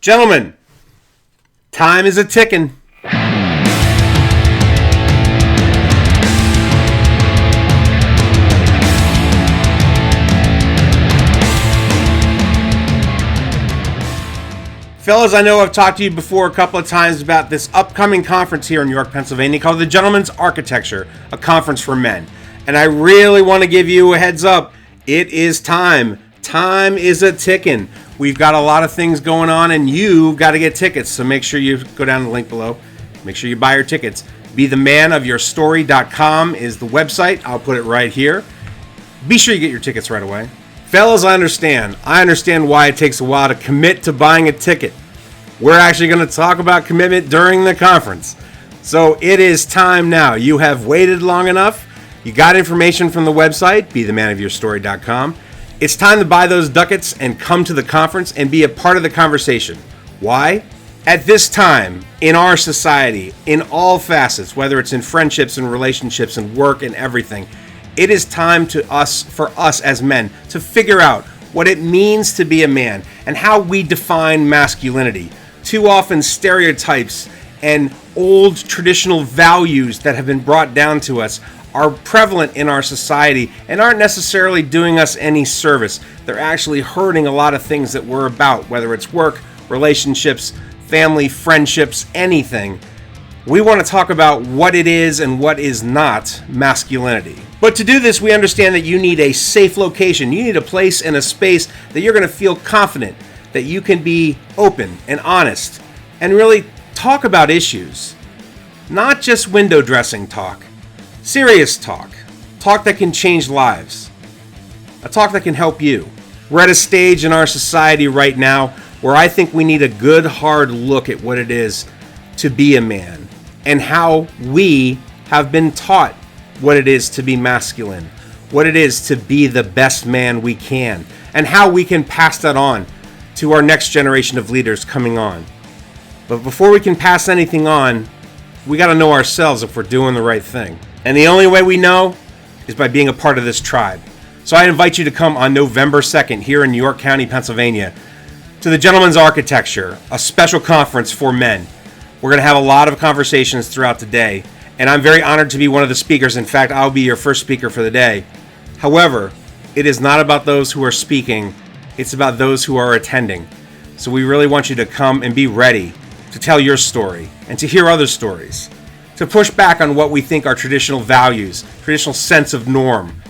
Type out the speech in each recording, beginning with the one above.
Gentlemen, time is a-ticking. Fellas, I know I've talked to you before a couple of times about this upcoming conference here in York, Pennsylvania called the Gentleman's Architecture, a conference for men. And I really want to give you a heads up. It is time. Time is a-ticking. We've got a lot of things going on, and you've got to get tickets. So make sure you go down the link below. Make sure you buy your tickets. BeTheManOfYourStory.com is the website. I'll put it right here. Be sure you get your tickets right away. Fellas, I understand. I understand why it takes a while to commit to buying a ticket. We're actually going to talk about commitment during the conference. So it is time now. You have waited long enough. You got information from the website, BeTheManOfYourStory.com. It's time to buy those ducats and come to the conference and be a part of the conversation. Why? At this time, in our society, in all facets, whether it's in friendships and relationships and work and everything, it is time for us as men to figure out what it means to be a man and how we define masculinity. Too often stereotypes and old traditional values that have been brought down to us are prevalent in our society and aren't necessarily doing us any service. They're actually hurting a lot of things that we're about, whether it's work, relationships, family, friendships, anything. We want to talk about what it is and what is not masculinity. But to do this, we understand that you need a safe location. You need a place and a space that you're going to feel confident, that you can be open and honest and really talk about issues. Not just window dressing talk. Serious talk. Talk that can change lives. A talk that can help you. We're at a stage in our society right now where I think we need a good hard look at what it is to be a man and how we have been taught what it is to be masculine, what it is to be the best man we can, and how we can pass that on to our next generation of leaders coming on. But before we can pass anything on, we got to know ourselves if we're doing the right thing. And the only way we know is by being a part of this tribe. So I invite you to come on November 2nd here in York County, Pennsylvania, to the Gentleman's Architecture, a special conference for men. We're going to have a lot of conversations throughout the day, and I'm very honored to be one of the speakers. In fact, I'll be your first speaker for the day. However, it is not about those who are speaking, it's about those who are attending. So we really want you to come and be ready to tell your story and to hear other stories, to push back on what we think are traditional values, traditional sense of norm,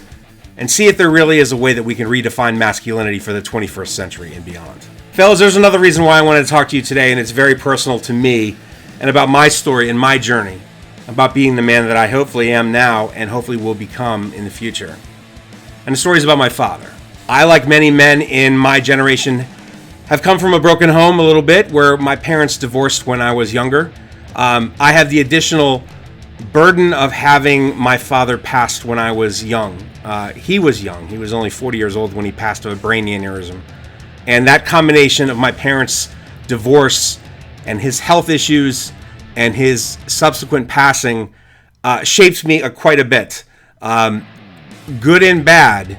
and see if there really is a way that we can redefine masculinity for the 21st century and beyond. Fellas, there's another reason why I wanted to talk to you today, and it's very personal to me and about my story and my journey, about being the man that I hopefully am now and hopefully will become in the future. And the story is about my father. I, like many men in my generation, have come from a broken home a little bit where my parents divorced when I was younger. I have the additional burden of having my father passed when I was young. He was young. He was only 40 years old when he passed of a brain aneurysm. And that combination of my parents' divorce and his health issues and his subsequent passing shaped me quite a bit. Good and bad.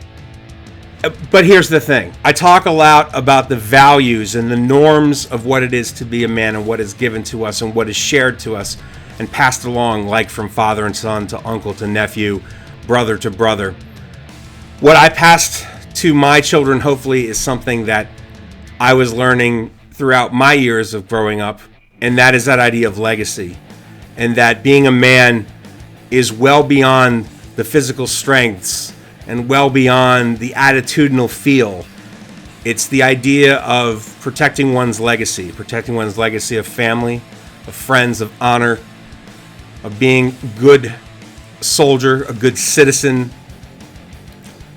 But here's the thing. I talk a lot about the values and the norms of what it is to be a man and what is given to us and what is shared to us and passed along, like from father and son to uncle to nephew, brother to brother. What I passed to my children, hopefully, is something that I was learning throughout my years of growing up, and that is that idea of legacy, and that being a man is well beyond the physical strengths and well beyond the attitudinal feel. It's the idea of protecting one's legacy of family, of friends, of honor, of being a good soldier, a good citizen,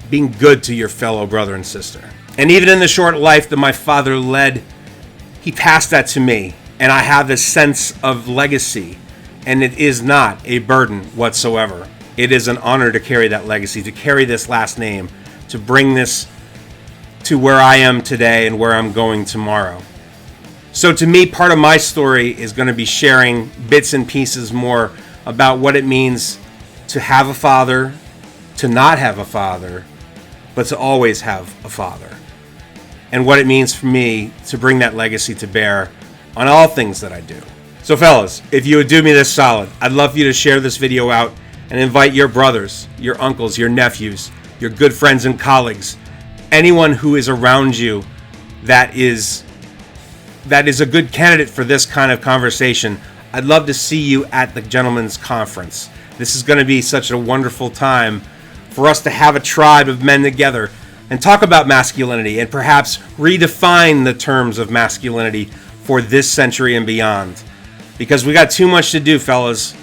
being good to your fellow brother and sister. And even in the short life that my father led, he passed that to me, and I have this sense of legacy, and it is not a burden whatsoever. It is an honor to carry that legacy, to carry this last name, to bring this to where I am today and where I'm going tomorrow. So to me, part of my story is going to be sharing bits and pieces more about what it means to have a father, to not have a father, but to always have a father. and what it means for me to bring that legacy to bear on all things that I do. So fellas, if you would do me this solid, I'd love for you to share this video out and invite your brothers, your uncles, your nephews, your good friends and colleagues, anyone who is around you that is a good candidate for this kind of conversation. I'd love to see you at the Gentlemen's Conference. This is going to be such a wonderful time for us to have a tribe of men together and talk about masculinity and perhaps redefine the terms of masculinity for this century and beyond. Because we got too much to do, fellas.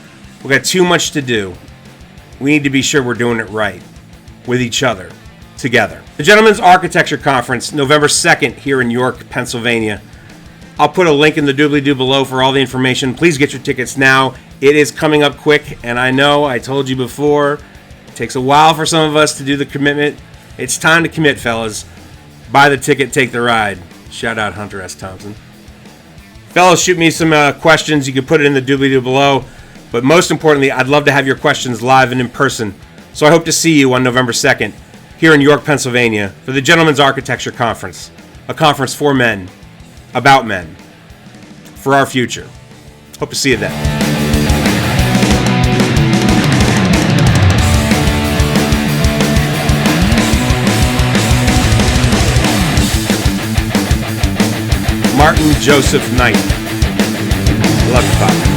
We got too much to do. We need to be sure we're doing it right with each other, together. The Gentlemen's Architecture Conference, November 2nd here in York, Pennsylvania. I'll put a link in the doobly-doo below for all the information. Please get your tickets now. It is coming up quick, and I know I told you before, it takes a while for some of us to do the commitment. It's time to commit, fellas. Buy the ticket, take the ride. Shout out Hunter S. Thompson. Fellas, shoot me some questions. You can put it in the doobly-doo below. But most importantly, I'd love to have your questions live and in person. So I hope to see you on November 2nd here in York, Pennsylvania for the Gentlemen's Architecture Conference, a conference for men, about men, for our future. Hope to see you then. Martin Joseph Knight. Love you, Pop.